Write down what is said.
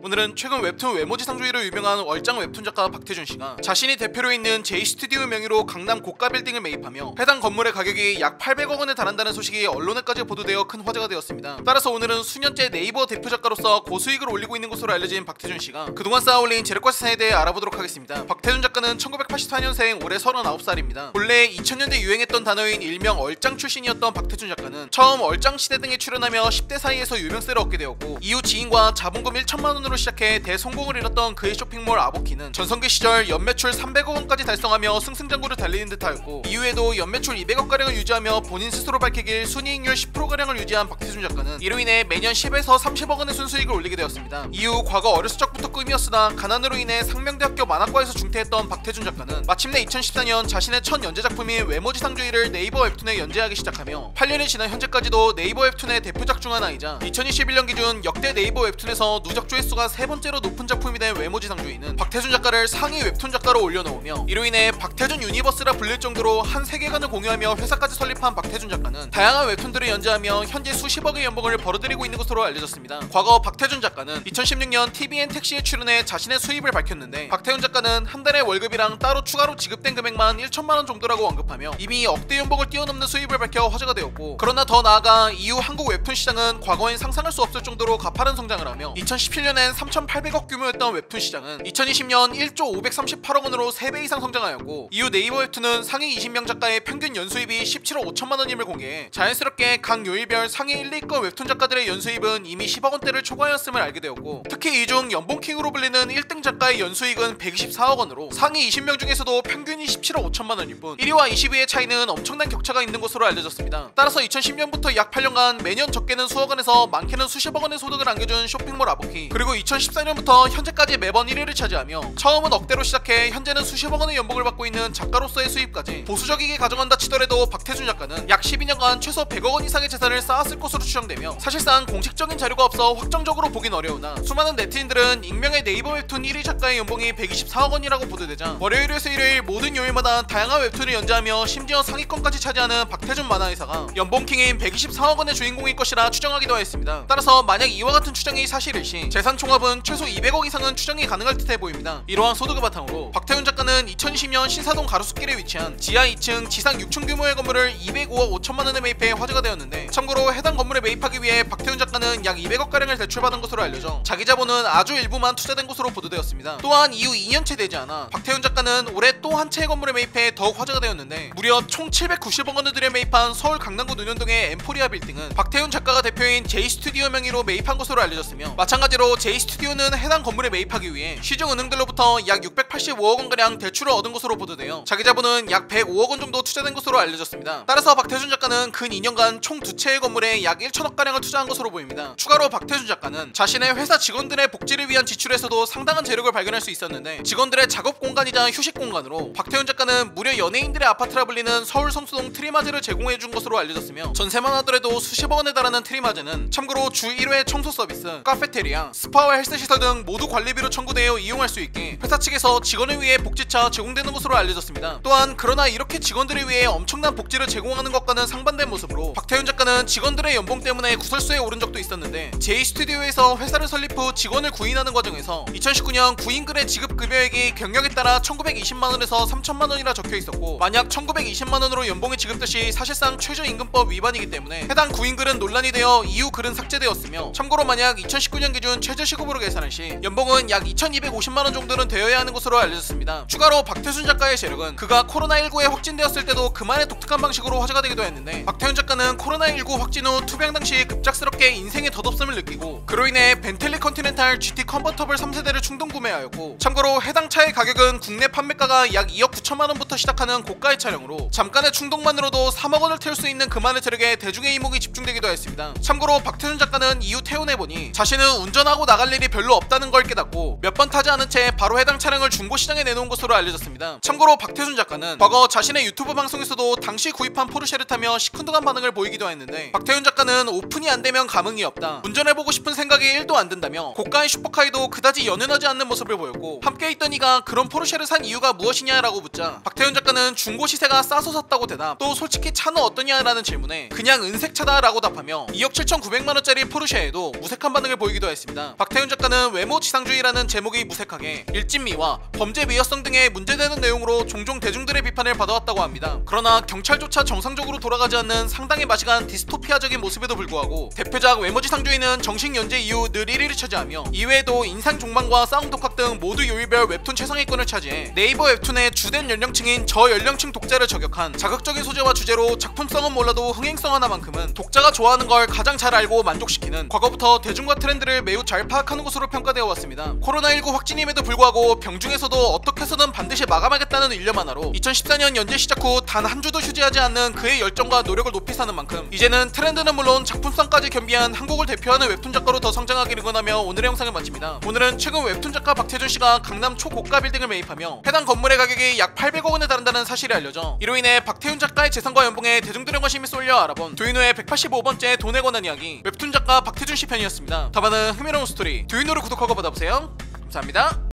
오늘은 최근 웹툰 외모지상주의로 유명한 얼짱 웹툰 작가 박태준 씨가 자신이 대표로 있는 J스튜디오 명의로 강남 고가 빌딩을 매입하며 해당 건물의 가격이 약 800억 원에 달한다는 소식이 언론에까지 보도되어 큰 화제가 되었습니다. 따라서 오늘은 수년째 네이버 대표 작가로서 고수익을 올리고 있는 것으로 알려진 박태준 씨가 그동안 쌓아올린 재력과 세상에 대해 알아보도록 하겠습니다. 박태준 작가는 1984년생, 올해 39살입니다. 본래 2000년대 유행했던 단어인 일명 얼짱 출신이었던 박태준 작가는 처음 얼짱 시대 등에 출연하며 10대 사이에서 유명세를 얻게 되었고, 이후 지인과 자본금 1천만 원으로 시작해 대성공을 이뤘던 그의 쇼핑몰 아보키는 전성기 시절 연매출 300억 원까지 달성하며 승승장구를 달리는 듯하였고, 이후에도 연매출 200억가량을 유지하며 본인 스스로 밝히길 순이익률 10%가량을 유지한 박태준 작가는 이로 인해 매년 10에서 30억 원의 순수익을 올리게 되었습니다. 이후 과거 어렸을 적부터 꿈이었으나 가난으로 인해 상명대학교 만화과에서 중퇴했던 박태준 작가는 마침내 2014년 자신의 첫 연재 작품인 외모지상주의를 네이버 웹툰에 연재하기 시작하며 8년이 지난 현재까지도 네이버 웹툰의 대표작 중 하나이자 2021년 기준 역대 네이버 웹툰에서 누적 조회수가 세 번째로 높은 작품이 된 외모지상주의는 박태준 작가를 상위 웹툰 작가로 올려놓으며, 이로 인해 박태준 유니버스라 불릴 정도로 한 세계관을 공유하며 회사까지 설립한 박태준 작가는 다양한 웹툰들을 연재하며 현재 수십억의 연봉을 벌어들이고 있는 것으로 알려졌습니다. 과거 박태준 작가는 2016년 TVN 택시에 출연해 자신의 수입을 밝혔는데, 박태준 작가는 한 달의 월급이랑 따로 추가로 지급된 금액만 1천만 원 정도라고 언급하며 이미 억대 연봉을 뛰어넘는 수입을 밝혀 화제가 되었고, 그러나 더 나아가 이후 한국 웹툰 시장은 과거엔 상상할 수 없을 정도로 가파른 성장을 하며 2017년엔 3,800억 규모였던 웹툰 시장은 2020년 1조 538억 원으로 3배 이상 성장하였고, 이후 네이버 웹툰은 상위 20명 작가의 평균 연수입이 17억 5천만 원임을 공개해 자연스럽게 각 요일별 상위 1, 2권 웹툰 작가들의 연수입은 이미 10억 원대를 초과하였음을 알게 되었고, 특히 이 중 연봉킹으로 불리는 1등 작가의 연수익은 124억 원으로 상위 20명 중에서도 평균이 17억 5천만 원일 뿐 1위와 20위의 차이는 엄청난 격차가 있는 것으로 알려졌습니다. 따라서 2010년부터 약 8년간 매년 적게는 수억 원에서 많게는 수십억 원의 소득을 안겨준 쇼핑몰 아보키, 그리고 2014년부터 현재까지 매번 1위를 차지하며 처음은 억대로 시작해 현재는 수십억 원의 연봉을 받고 있는 작가로서의 수입까지 보수적이게 가져간다 치더라도 박태준 작가는 약 12년간 최소 100억 원 이상의 재산을 쌓았을 것으로 추정되며, 사실상 공식적인 자료가 없어 확정적으로 보긴 어려우나 수많은 네티즌들은 익명의 네이버 웹툰 1위 작가의 연봉이 124억 원이라고 보도되자 월요일에서 일요일 모든 요일마다 다양한 웹툰을 연재하며 심지어 상위권까지 차지하는 박태준 만화회사가 연봉킹인 124억 원의 주인공일 것이라 추정하기도 하였습니다. 따라서 만약 이와 같은 추정이 사실일시 재산 총합은 최소 200억 이상은 추정이 가능할 듯해 보입니다. 이러한 소득을 바탕으로 박태준 작가는 2020년 신사동 가로수길에 위치한 지하 2층 지상 6층 규모의 건물을 205억 5천만 원에 매입해 화제가 되었는데, 참고로 해당 건물에 매입하기 위해 박태준 작가는 약 200억가량을 대출받은 것으로 알려져 자기 자본은 아주 일부만 투자된 것으로 보도되었습니다. 또한 이후 2년째 되지 않아 박태준 작가는 올해 또 한 채의 건물에 매입해 더욱 화제가 되었는데, 무려 총 790억 원을 들여 매입한 서울 강남구 논현동의 엠포리아 빌딩은 박태준 작가가 대표인 J스튜디오 명의로 매입한 것으로 알려졌으며, 마찬가지로 J스튜디오는 해당 건물에 매입하기 위해 시중은행들로부터 약 685억 원가량 대출을 얻은 것으로 보도되어 자기 자본은 약 105억 원 정도 투자된 것으로 알려졌습니다. 따라서 박태준 작가는 근 2년간 총 2채의 건물에 약 1천억가량을 투자한 것으로 보입니다. 추가로 박태준 작가는 자신의 회사 직원들의 복지를 위한 지출에서도 상당한 재력을 발견할 수 있었는데, 직원들의 작업 공간이자 휴식 공간으로 박태준 작가는 무려 연예인들의 아파트라 불리는 서울 성수동 트리마즈를 제공해준 것으로 알려졌으며, 전세만 하더라도 수십억 원에 달하는 트리마즈는 참고로 주 1회 청소 서비스, 카페테리아, 스파와 헬스시설 등 모두 관리비로 청구되어 이용할 수 있게 회사 측에서 직원을 위해 복지차 제공되는 것으로 알려졌습니다. 또한 그러나 이렇게 직원들을 위해 엄청난 복지를 제공하는 것과는 상반된 모습으로 박태준 작가는 직원들의 연봉 때문에 구설수에 오른 적도 있었는데, J스튜디오에서 회사를 설립 후 직원을 구인하는 과정에서 2019년 구인글의 지급 급여액이 경력에 따라 1920만원에서 3000만원이라 적혀 있었고, 만약 1920만원으로 연봉이 지급됐시 사실상 최저임금법 위반이기 때문에 해당 구인글은 논란이 되어 이후 글은 삭제되었으며, 참고로 만약 2019년 기준 최저시급으로 계산할 시 연봉은 약 2250만원 정도는 되어야 하는 것으로 알려졌습니다. 추가로 박태준 작가의 재력은 그가 코로나19에 확진되었을 때도 그만의 독특한 방식으로 화제가 되기도 했는데, 박태준 작가는 코로나19 확진 후 투병 당시 급작스럽게 인생의 덧없음을 느끼고 그로 인해 벤틀리 컨티넨탈 GT 컨버터블 3세대를 충동 구매하였고, 참고로 해당 차의 가격은 국내 판매가가 약 2억 9천만원부터 시작하는 고가의 차량으로 잠깐의 충동만으로도 3억 원을 태울 수 있는 그만의 재력에 대중의 이목이 집중되기도 했습니다. 참고로 박태준 작가는 이후 퇴원해보니 자신은 운전하고 나갈 일이 별로 없다는 걸 깨닫고 몇 번 타지 않은 채 바로 해당 차량을 중고시장에 내놓은 것으로 알려졌습니다. 참고로 박태준 작가는 과거 자신의 유튜브 방송에서도 당시 구입한 포르쉐를 타며 시큰둥한 반응을 보이기도 했는데, 박태준 작가는 오픈이 안되면 감흥이 없다, 운전해보고 싶은 생각이 1도 안 든다며 고가의 슈퍼카에도 그다지 연연하지 않는 모습을 보였고, 함께 있던 이가 그런 포르쉐를 산 이유가 무엇이냐라고 묻자 박태준 작가는 중고 시세가 싸서 샀다고 대답, 또 솔직히 차는 어떠냐라는 질문에 그냥 은색차다 라고 답하며 2억 7,900만원짜리 포르쉐에도 무색한 반응을 보이기도 했습니다. 박태윤 작가는 외모 지상주의라는 제목이 무색하게 일진미와 범죄 위협성 등의 문제되는 내용으로 종종 대중들의 비판을 받아왔다고 합니다. 그러나 경찰조차 정상적으로 돌아가지 않는 상당히 마시간 디스토피아적인 모습에도 불구하고 대표작 외모지상주의는 정식 연재 이후 늘 1위를 차지하며 이외에도 인상종망과 싸움독학 등 모두 요일별 웹툰 최상위권을 차지해 네이버 웹툰의 주된 연령층인 저연령층 독자를 저격한 자극적인 소재와 주제로 작품성은 몰라도 흥행성 하나만큼은 독자가 좋아하는 걸 가장 잘 알고 만족시키는 과거부터 대중과 트렌드를 매우 잘 파악하는 것으로 평가되어 왔습니다. 코로나19 확진임에도 불구하고 병중에서도 어떻게 해서든 반드시 마감하겠다는 일념 하나로 2014년 연재 시작 후 단 한 주도 휴지하지 않는 그의 열정과 노력을 높이 사는 만큼 이제는 트렌드는 물론 작품성까지 겸비한 한국을 대표하는 웹툰 작가로 더 성장하기를 응원하며 오늘의 영상을 마칩니다. 오늘은 최근 웹툰 작가 박태준 씨가 강남 초고가 빌딩을 매입하며 해당 건물의 가격이 약 800억 원에 달한다는 사실이 알려져 이로 인해 박태준 작가의 재산과 연봉에 대중들의 관심이 쏠려 알아본 두인호의 185번째 돈에 관한 이야기 웹툰 작가 박태준 씨 편이었습니다. 더 많은 흥미로운 스토리 두인호를 구독하고 받아보세요. 감사합니다.